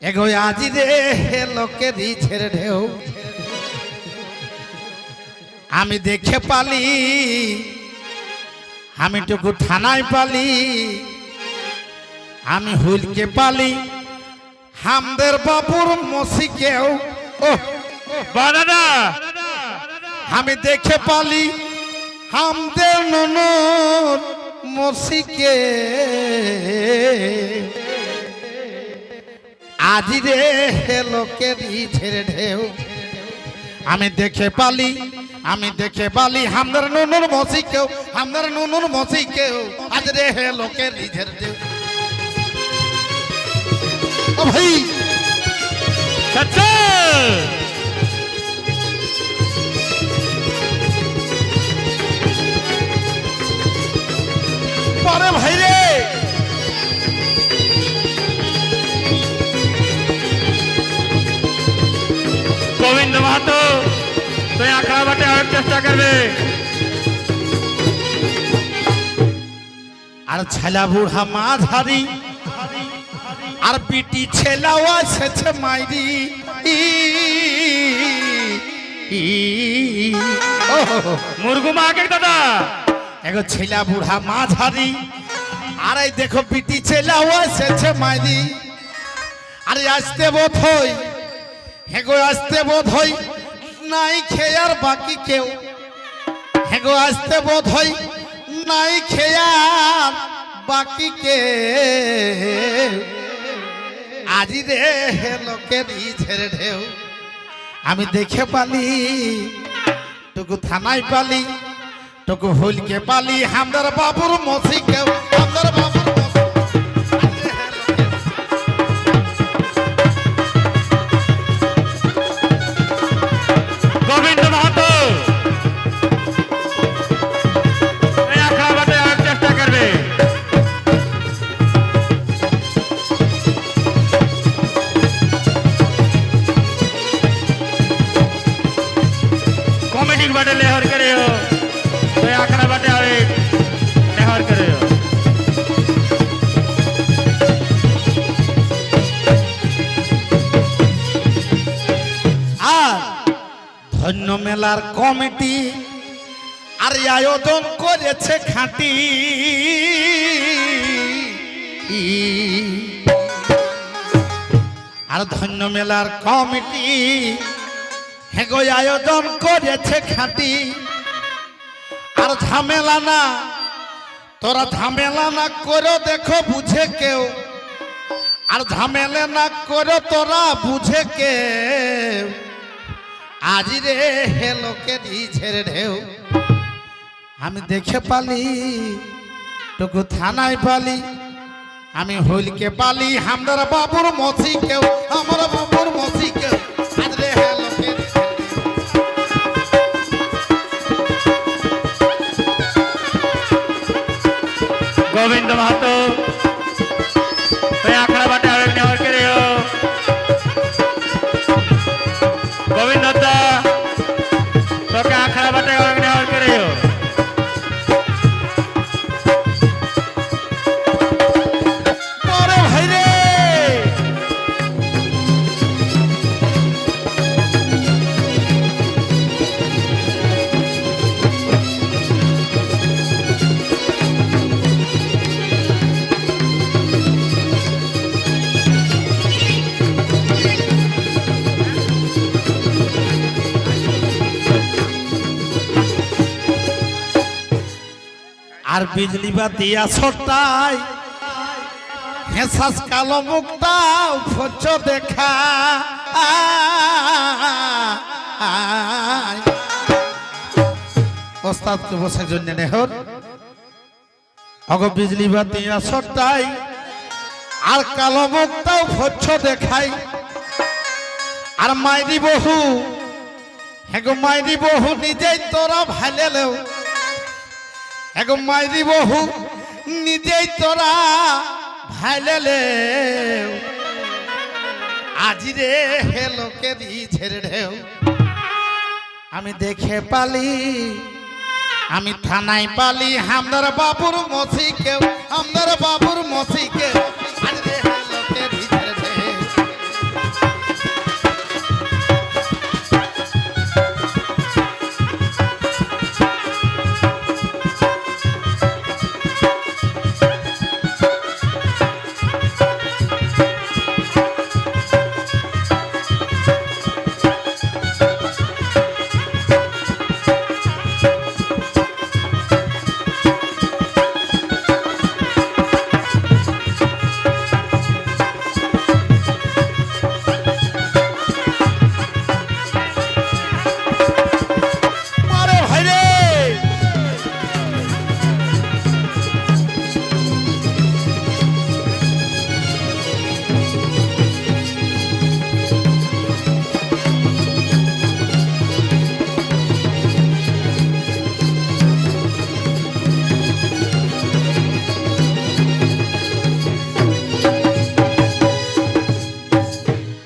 এগো আজি রে লোকের ছেড়ে ঢেউ আমি দেখে পালি আমি টুকু থানায় পালি আমি হুলকে পালি হামদের বাবুর মসিকেও ও বানানা আমি দেখে পালি হামদের ননদ মসিকে আজি রে লোকের ছেড়ে ঢেউ আমি দেখে পালি হামদের নুনুর মসিকেও আজ রে লোকের ছেড়ে ঢেউ ও ভাই আচ্ছা পরে ভাই রে গোবিন্দ মাহাতো তুই আঁকড়া বাটে আর চেষ্টা করবে আর ছেলা বুড়া মাঝারি আর পিটি ছেলাও এসেছে মাইরি মুরগু মাকে দাদা এগো ছেলা বুড়া মাঝারি আর এই দেখো পিটি ছেলাও এসেছে মাইরি আরে আসতে বোধ হই হেগো আসতে বোধ হই নাই খেয়ার বাকি কেউ হেগো আসতে বোধ হই নাই খেয়ার বাকি কে আজি রে লোকের ছেড়ে ঢেউ আমি দেখে পালি টুকু থানায় পালি টুকু হুলকে পালি হামদার বাবুর মসি কেউ হামদার বাবুর গোবিন্দ মাহাতো তুই আঁকড়া বাটে আর চেষ্টা করবে कॉमेडी बाटे लेहर करे हो तो आंकड़ा बाटे आवे लेहर करे हो আর ধন্য মেলার কমিটি আর আয়োজন করেছে খাঁটি আর ধন্য মেলার কমিটি হেগো আয়োজন করেছে খাঁটি আর ঝামেলা না তোরা ঝামেলা না করে দেখো বুঝে কেউ আর ঝামেলা না করে তোরা বুঝে কেউ আজি রে লোকের ছেড়ে ঢেউ আমি দেখে পালি টুকু থানায় পালি আমি হুলকে পালি হামদার বাবুর মসি কেউ আমার বাবুর মসি কেউ আজ রে লোকের गोविंद माहातो तो आंकड़ा बाटे आवे लेहर करे हो गोविंद दादा तो के आंकड़ा बाटे आवे लेहर करे हो পরে ভাই রে আর বিজলি বাতি আসটাই হেসাস কালো মুখটাও ফচ দেখা ওস্তাদকে বসার জন্য নেহর অগ বিজলি বাতি আসটাই আর কালো মুখটাও ফচ দেখাই আর মাইরি বহু হেগো মাইরি বহু নিজেই তোরা ভাইলেও এগো মাইরি বহু নিজেই তোরা ভাইলেলে আজি রে লোকের ছেড়ে ঢেউ আমি দেখে পালি আমি থানায় পালি হামদার বাবুর মসি কেউ হামদার বাবুর মসি কেউ আজ রে লোকের ছেড়ে ঢেউ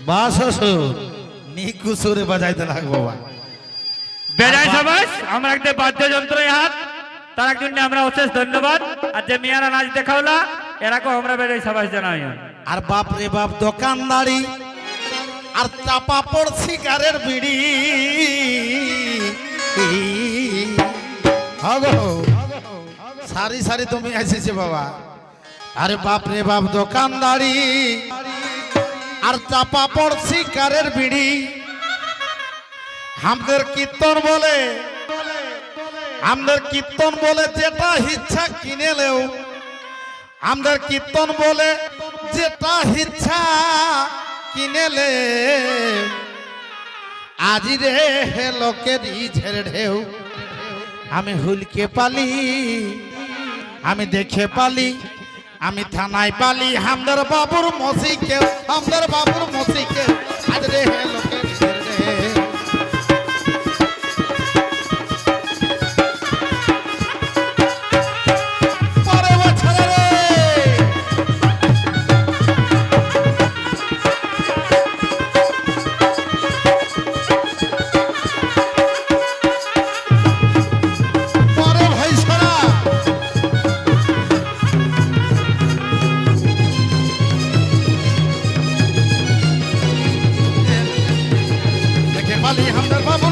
বা শ্বশুর নিকু সুরে বাজাইতে লাগবো বা বেজায় সবাস আমরা একটা বাদ্যযন্ত্রের হাত তার জন্য আমরা অশেষ ধন্যবাদ আর যে মেয়েরা নাচ দেখাওলা এরকম আমরা বেজায় সবাই জানাই আর বাপ রে বাপ দোকানদারি আর চাপা পড় শিকারের বিড়ি হগো সারি সারি তুমি এসেছে বাবা আরে বাপ রে বাপ দোকানদারি আর চাপা পড় শিকারের বিড়ি আমাদের কীর্তন বলে যেটা ইচ্ছা কিনে লেও আমাদের কীর্তন বলে যেটা ইচ্ছা কিনেলে আজি রে হে লোকের ঝেড়ে ঢেউ আমি হুলকে পালি আমি দেখে পালি আমি থানায় পালি আমাদের বাবুর মসিকে আজ রে হে লোকের ঝেড়ে ঢেউ পালি আমাদের বাবু